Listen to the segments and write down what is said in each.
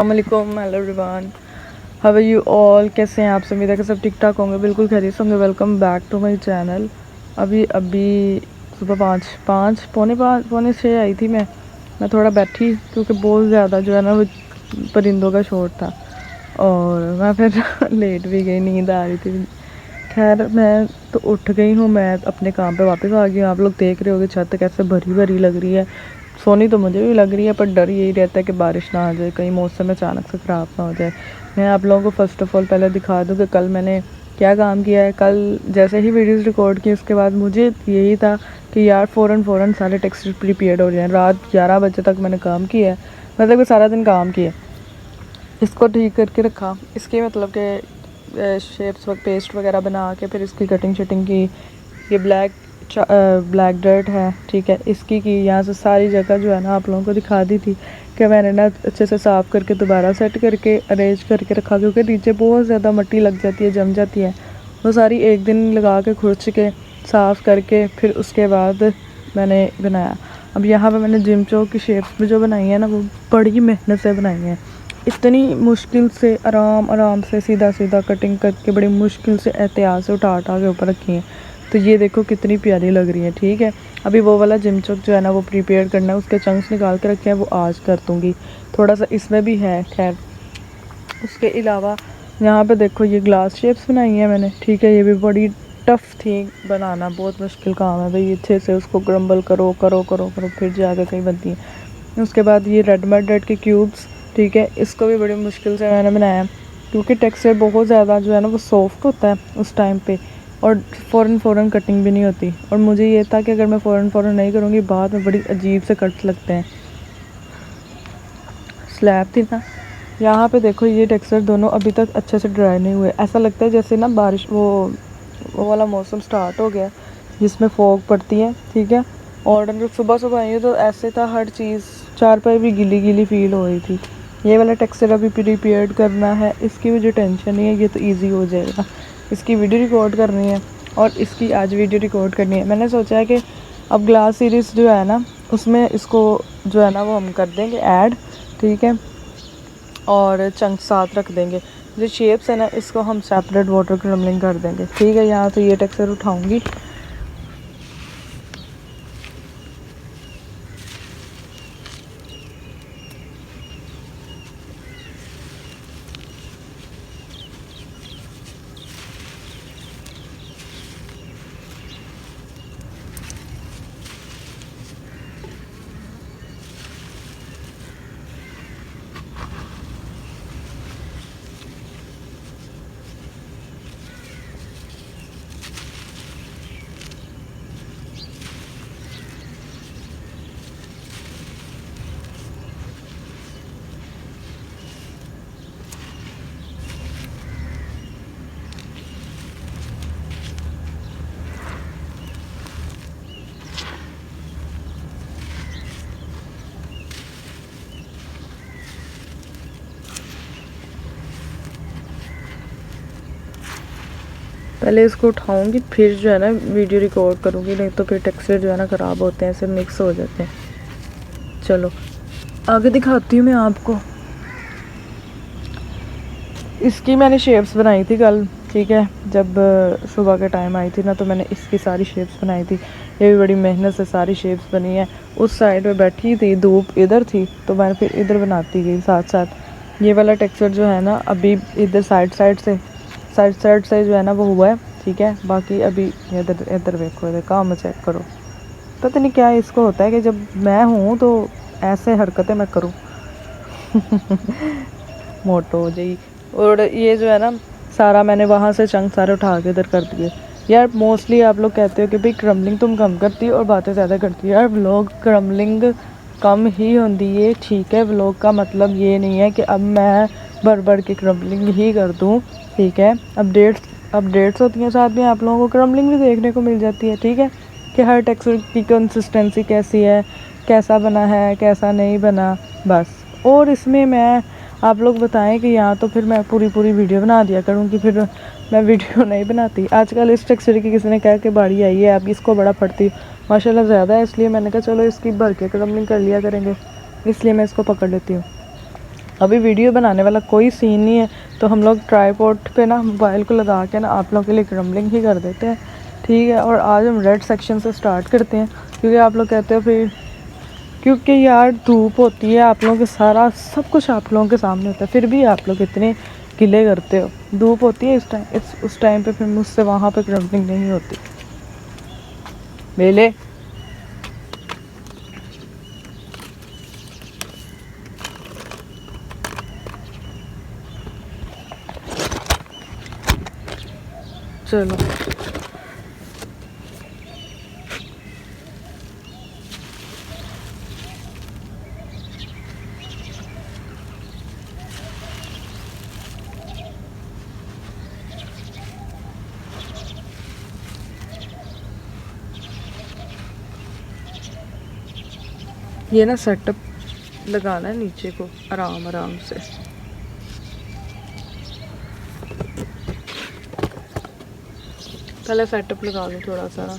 अस्सलामुअलैकुम, hello everyone, how are you all. कैसे हैं आप सब? उम्मीद है कि सब ठीक ठाक होंगे, बिल्कुल खैरियत से होंगे। Welcome back to my channel. अभी अभी सुबह पौने 6 आई थी मैं थोड़ा बैठी क्योंकि बहुत ज़्यादा जो है ना वो परिंदों का शोर था और मैं फिर लेट भी गई, नींद आ रही थी। खैर मैं तो उठ गई हूँ, मैं अपने काम पे वापस आ गई हूँ। आप लोग देख रहे होगे छत कैसे भरी भरी लग रही है। सोनी तो मुझे भी लग रही है, पर डर यही रहता है कि बारिश ना आ जाए, कहीं मौसम अचानक से ख़राब ना हो जाए। मैं आप लोगों को फ़र्स्ट ऑफ़ ऑल पहले दिखा दूँ कि कल मैंने क्या काम किया है। कल जैसे ही वीडियोज़ रिकॉर्ड की उसके बाद मुझे यही था कि यार फ़ौरन सारे टेक्स्ट प्रिपेयर हो जाएँ। रात 11 बजे तक मैंने काम किया है, मतलब कि सारा दिन काम किया। इसको ठीक करके रखा, इसके मतलब के शेप्स पेस्ट वगैरह बना के फिर इसकी कटिंग शटिंग की। ये ब्लैक डर्ट है, ठीक है, इसकी की यहाँ से सारी जगह जो है ना आप लोगों को दिखा दी थी कि मैंने ना अच्छे से साफ़ करके दोबारा सेट करके अरेंज करके रखा, क्योंकि नीचे बहुत ज़्यादा मिट्टी लग जाती है, जम जाती है। वो सारी एक दिन लगा के खुरच के साफ़ करके फिर उसके बाद मैंने बनाया। अब यहाँ पे मैंने जिम चौक की शेप्स में जो बनाई है ना वो बड़ी मेहनत से बनाई है। इतनी मुश्किल से आराम से सीधा सीधा कटिंग करके बड़ी मुश्किल से एहतियात से उठा के ऊपर रखी है। तो ये देखो कितनी प्यारी लग रही है, ठीक है। अभी वो वाला जिम चौक जो है ना वो प्रिपेयर करना है, उसके चंक्स निकाल के रखे हैं, वो आज कर दूँगी। थोड़ा सा इसमें भी है। खैर उसके अलावा यहाँ पे देखो ये ग्लास शेप्स बनाई हैं मैंने, ठीक है। ये भी बड़ी टफ़ थी बनाना, बहुत मुश्किल काम है भाई। अच्छे से उसको क्रम्बल करो करो करो करो फिर जाकर कहीं बनती है। उसके बाद ये रेड के क्यूब्स, ठीक है, इसको भी बड़ी मुश्किल से मैंने बनाया क्योंकि टेक्सचर बहुत ज़्यादा जो है ना वो सॉफ्ट होता है उस टाइम पे, और फ़ौरन कटिंग भी नहीं होती। और मुझे ये था कि अगर मैं फ़ौरन नहीं करूँगी बाद में बड़ी अजीब से कट्स लगते हैं। स्लैब थी ना, यहाँ पे देखो ये टेक्सचर दोनों अभी तक अच्छे से ड्राई नहीं हुए। ऐसा लगता है जैसे ना बारिश वो वाला मौसम स्टार्ट हो गया जिसमें फॉग पड़ती है, ठीक है। और जब सुबह आई हूँ तो ऐसे था, हर चीज़ चारपाई भी गीली गीली फील हो रही थी। ये वाला टेक्सचर अभी प्रिपेयर करना है, इसकी भी जो टेंशन नहीं है, ये तो ईजी हो जाएगा। इसकी वीडियो रिकॉर्ड करनी है और इसकी आज वीडियो रिकॉर्ड करनी है। मैंने सोचा है कि अब ग्लास सीरीज़ जो है ना उसमें इसको जो है ना वो हम कर देंगे ऐड, ठीक है, और चंक साथ रख देंगे। जो शेप्स है ना इसको हम सेपरेट वाटर क्रम्बलिंग कर देंगे, ठीक है। यहाँ से ये टेक्सचर उठाऊंगी। पहले इसको उठाऊंगी फिर जो है ना वीडियो रिकॉर्ड करूँगी, नहीं तो फिर टेक्सचर जो है ना ख़राब होते हैं, ऐसे मिक्स हो जाते हैं। चलो आगे दिखाती हूँ मैं आपको। इसकी मैंने शेप्स बनाई थी कल, ठीक है। जब सुबह के टाइम आई थी ना तो मैंने इसकी सारी शेप्स बनाई थी। ये भी बड़ी मेहनत से सारी शेप्स बनी है। उस साइड पे बैठी थी, धूप इधर थी तो मैंने फिर इधर बनाती गई साथ साथ। ये वाला टेक्सचर जो है ना अभी इधर साइड से जो है ना वो हुआ है, ठीक है। बाकी अभी इधर देखो, इधर काम चेक करो। पता नहीं क्या इसको होता है कि जब मैं हूँ तो ऐसे हरकतें मैं करूँ मोटो हो जाएगी। और ये जो है ना सारा मैंने वहाँ से चंक सारे उठा के इधर कर दिए। यार मोस्टली आप लोग कहते हो कि भाई क्रम्बलिंग तुम कम करती हो और बातें ज़्यादा करती हो। यार व्लॉग क्रम्बलिंग कम ही होती है, ठीक है। व्लॉग का मतलब ये नहीं है कि अब मैं बढ़ के क्रम्बलिंग ही कर दूँ, ठीक है। अपडेट्स होती हैं, साथ में आप लोगों को क्रम्बलिंग भी देखने को मिल जाती है, ठीक है, कि हर टेक्सचर की कंसिस्टेंसी कैसी है, कैसा बना है, कैसा नहीं बना, बस। और इसमें मैं आप लोग बताएं कि यहाँ तो फिर मैं पूरी वीडियो बना दिया करूँगी, फिर मैं वीडियो नहीं बनाती। आजकल इस टेक्सचर की किसी ने कहा कि बाड़ी आई है, अब इसको बड़ा फटती माशाल्लाह ज़्यादा है, इसलिए मैंने कहा चलो इसकी भर के क्रम्बलिंग कर लिया करेंगे, इसलिए मैं इसको पकड़ लेती हूँ। अभी वीडियो बनाने वाला कोई सीन नहीं है, तो हम लोग ट्राईपॉड पे ना मोबाइल को लगा के ना आप लोगों के लिए क्रम्बलिंग ही कर देते हैं, ठीक है। और आज हम रेड सेक्शन से स्टार्ट करते हैं, क्योंकि आप लोग कहते हो फिर, क्योंकि यार धूप होती है, आप लोगों के सारा सब कुछ आप लोगों के सामने होता है, फिर भी आप लोग इतने गिले करते हो। धूप होती है उस टाइम पे फिर मुझसे वहाँ पे क्रम्बलिंग नहीं होती। बेले चलो ये ना सेटअप लगाना है नीचे को आराम आराम से। पहले सेटअप लगा लो थोड़ा सा ना,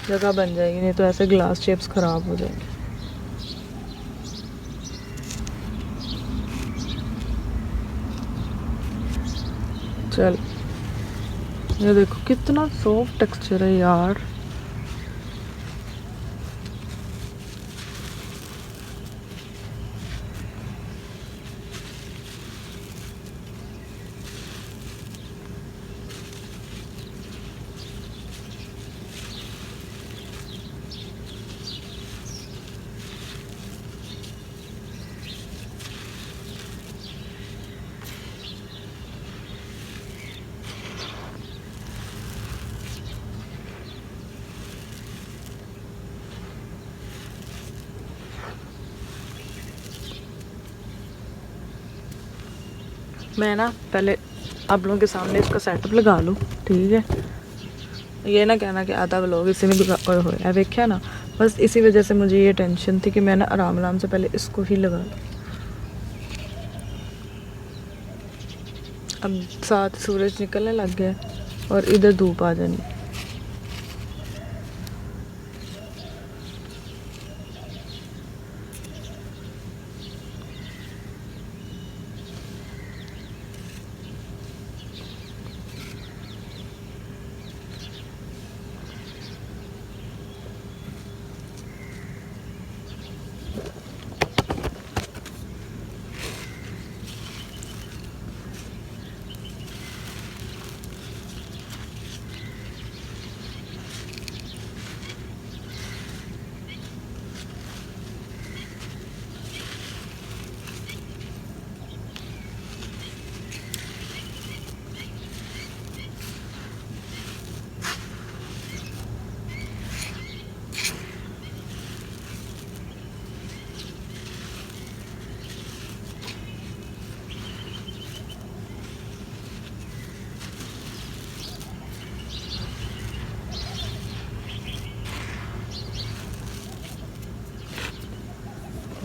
जगह बन जाएगी, नहीं तो ऐसे ग्लास शेप्स ख़राब हो जाएंगे। चल ये देखो कितना सॉफ्ट टेक्सचर है यार। मैं ना पहले आप लोगों के सामने इसका सेटअप लगा लूँ, ठीक है। ये ना कहना कि आधा व्लॉग इसी में है देखा ना, बस इसी वजह से मुझे ये टेंशन थी कि मैं ना आराम आराम से पहले इसको ही लगा लूँ। अब साथ सूरज निकलने लग गया और इधर धूप आ जानी।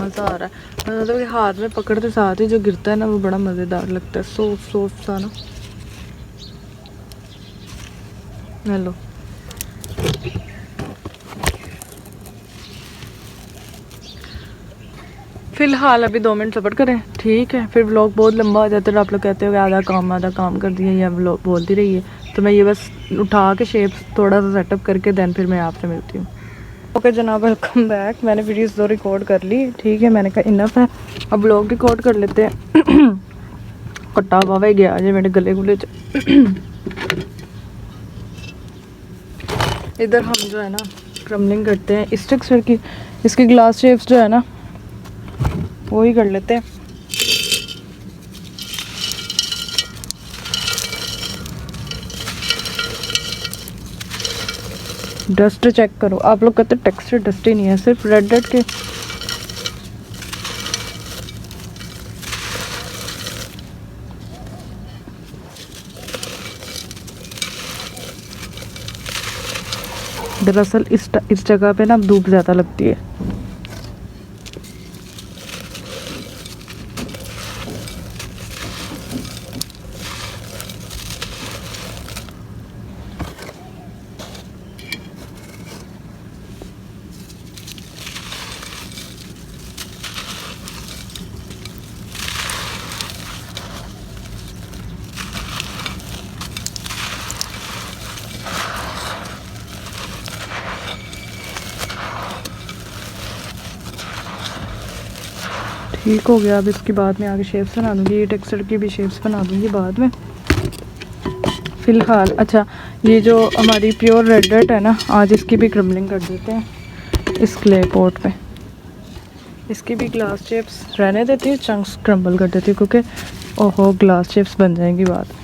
मज़ा आ रहा है, मतलब कि हाथ में पकड़ते साथ ही जो गिरता है ना वो बड़ा मज़ेदार लगता है, सॉफ्ट सॉफ्ट सा ना। हेलो फ़िलहाल अभी 2 मिनट सब्र करें, ठीक है। फिर व्लॉग बहुत लंबा हो जाता है, आप लोग कहते हो कि आधा काम कर दिया या व्लॉग बोलती रही है, तो मैं ये बस उठा के शेप्स थोड़ा सा सेटअप करके देन फिर मैं आपसे मिलती हूँ। ओके जनाब, वेलकम बैक। मैंने वीडियोस 2 रिकॉर्ड कर ली, ठीक है। मैंने कहा इनफ है, अब व्लॉग रिकॉर्ड कर लेते हैं। कट्टा वावा ही गया जी मेरे गले गुले च। इधर हम जो है ना क्रम्बलिंग करते हैं इस टेक्सचर की, इसकी ग्लास शेप्स जो है ना वो ही कर लेते हैं। डस्ट चेक करो, आप लोग कहते टेक्सचर डस्टी नहीं है, सिर्फ रेड रेड के दरअसल इस जगह पे ना धूप ज़्यादा लगती है। ठीक हो गया। अब इसकी बाद में आगे शेप्स बना दूँगी, ये टेक्सचर की भी शेप्स बना दूँगी बाद में। फ़िलहाल अच्छा, ये जो हमारी प्योर रेड डर्ट है ना, आज इसकी भी क्रम्बलिंग कर देते हैं इस क्ले पॉट पे। इसकी भी ग्लास शेप्स रहने देती हूँ, चंक्स क्रम्बल कर देती हूँ, क्योंकि ओहो ग्लास शेप्स बन जाएंगी बाद में।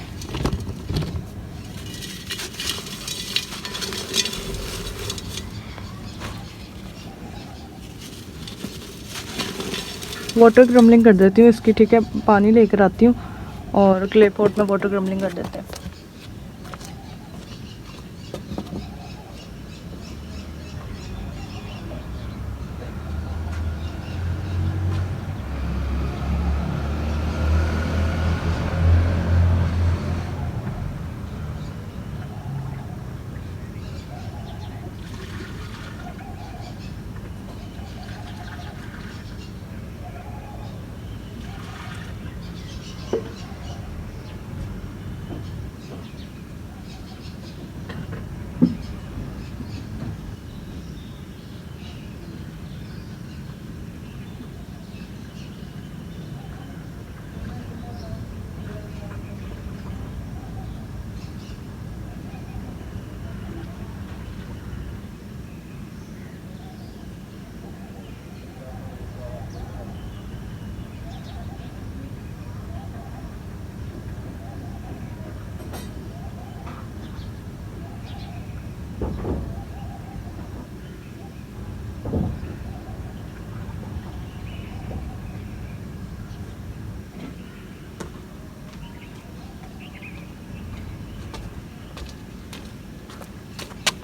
वाटर क्रम्बलिंग कर देती हूँ इसकी, ठीक है। पानी लेकर आती हूँ और क्ले पॉट में वाटर क्रम्बलिंग कर देते हैं।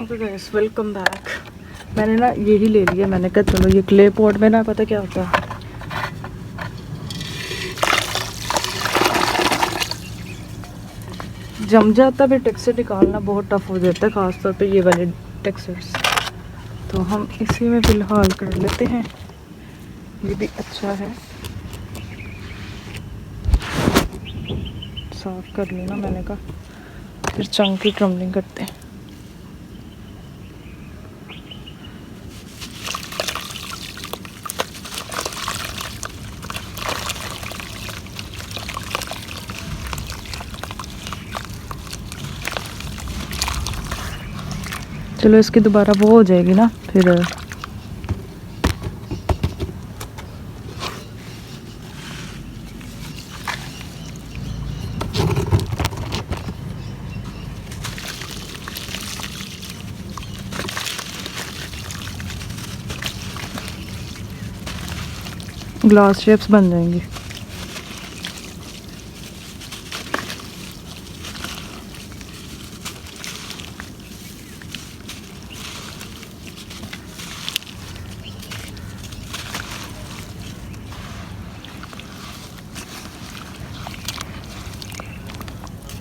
Okay guys, welcome back. मैंने ना यही ले लिया, मैंने कहा चलो ये क्ले पॉट में ना, पता क्या होता है, जम जाता, फिर टेक्सचर निकालना बहुत टफ हो जाता है, ख़ासतौर पे ये वाले टेक्सचर्स। तो हम इसी में फ़िलहाल कर लेते हैं, ये भी अच्छा है। साफ कर लेना मैंने कहा, फिर चंक की क्रम्बलिंग करते हैं। चलो इसकी दोबारा वो हो जाएगी ना फिर। ग्लास शेप्स बन जाएंगी।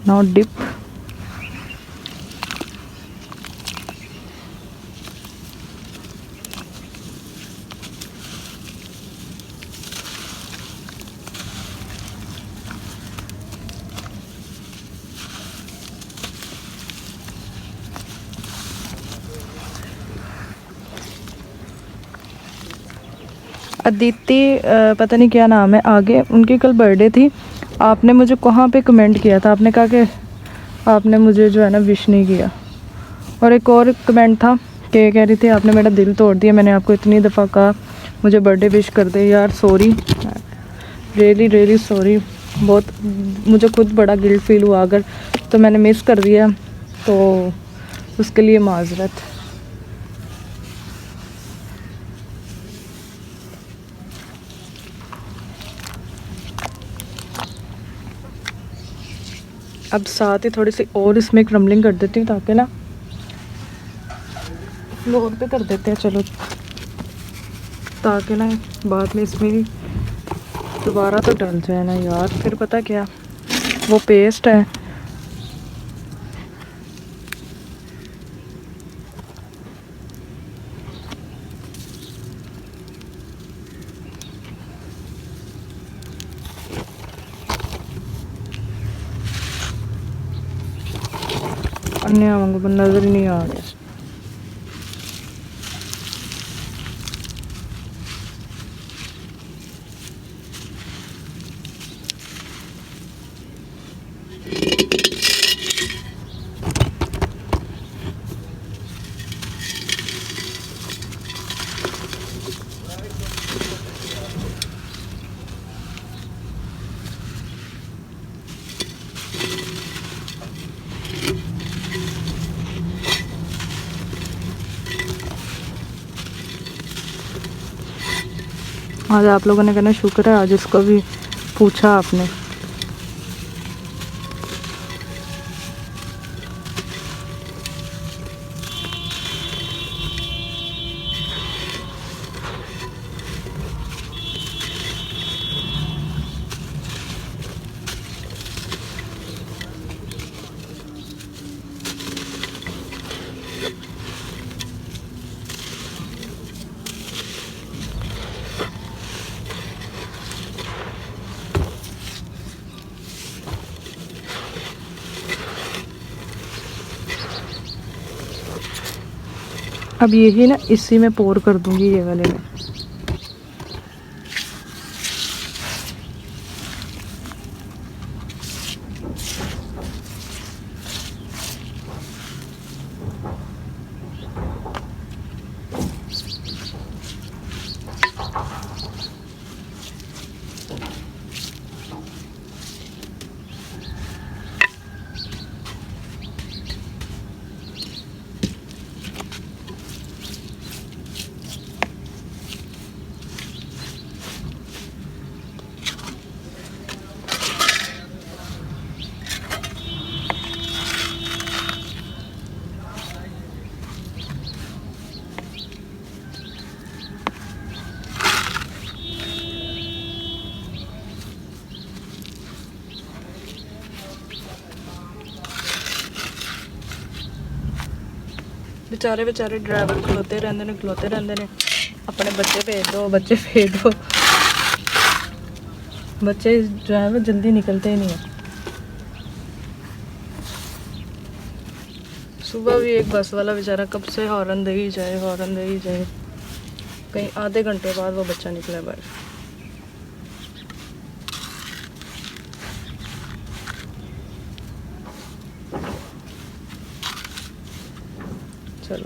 Now dip. अदिति पता नहीं क्या नाम है आगे, उनकी कल बर्थडे थी। आपने मुझे कहाँ पे कमेंट किया था, आपने कहा कि आपने मुझे जो है ना विश नहीं किया। और एक और कमेंट था कि कह रही थी आपने मेरा दिल तोड़ दिया, मैंने आपको इतनी दफ़ा कहा मुझे बर्थडे विश कर दे। यार सॉरी, रियली रियली सॉरी। बहुत मुझे खुद बड़ा गिल्ट फील हुआ, अगर तो मैंने मिस कर दिया तो उसके लिए माजरत। अब साथ ही थोड़ी सी और इसमें क्रम्बलिंग कर देती हूँ, ताकि ना फ्लोर पे कर देते हैं। चलो, ताकि ना बाद में इसमें दोबारा तो डल जाए ना यार, फिर पता क्या वो पेस्ट है। अन्य आवांगो नज़र ही नहीं आ रहा। आज आप लोगों ने कहना शुक्र है, आज इसको भी पूछा आपने। अब यही ना इसी में पोर कर दूंगी, ये वाले में। बेचारे बेचारे ड्राइवर खलोते रहते ने अपने बच्चे भेज दो, बच्चे भेज दो। बच्चे जो है वो जल्दी निकलते ही नहीं है। सुबह भी एक बस वाला बेचारा कब से हॉर्न दे ही जाए, कहीं आधे घंटे बाद वो बच्चा निकला बाहर। चलो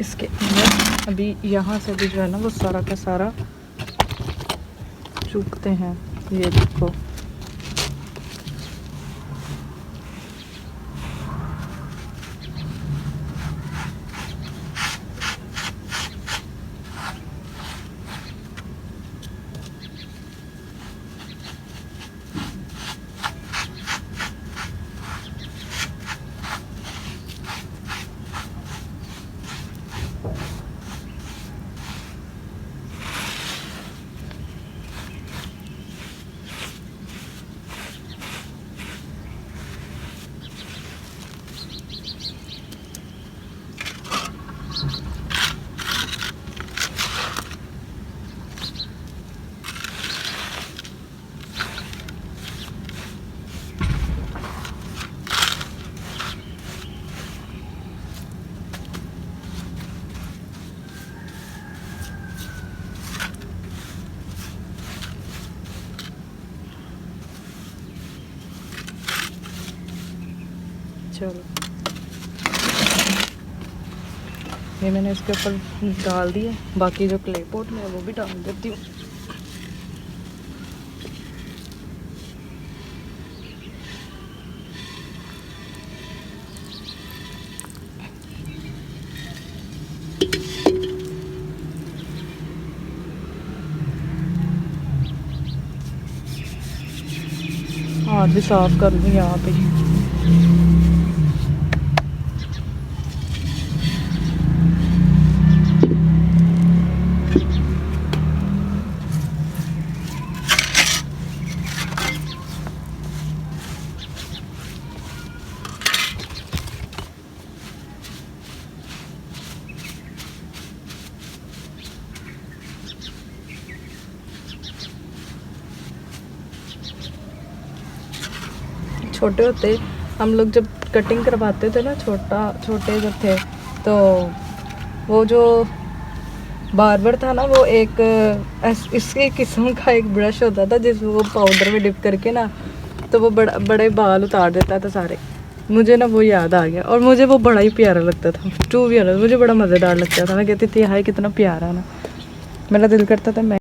इसके अंदर अभी यहाँ से भी जो है ना वो सारा का सारा चूकते हैं। ये देखो ये मैंने इसके ऊपर डाल दिए, बाकी जो क्ले पॉट में है वो भी डाल देती हूँ। हाथ भी साफ कर लूँ यहाँ पे। छोटे होते हम लोग जब कटिंग करवाते थे ना, छोटे जब थे तो वो जो बार्बर था ना वो एक इसके किस्म का एक ब्रश होता था जिसमें वो पाउडर में डिप करके ना तो वो बड़े बाल उतार देता था सारे। मुझे ना वो याद आ गया और मुझे वो बड़ा ही प्यारा लगता था। टू बी ऑनेस्ट मुझे बड़ा मज़ेदार लगता था। मैं कहती थी हाय कितना प्यारा ना, मेरा दिल करता था मैं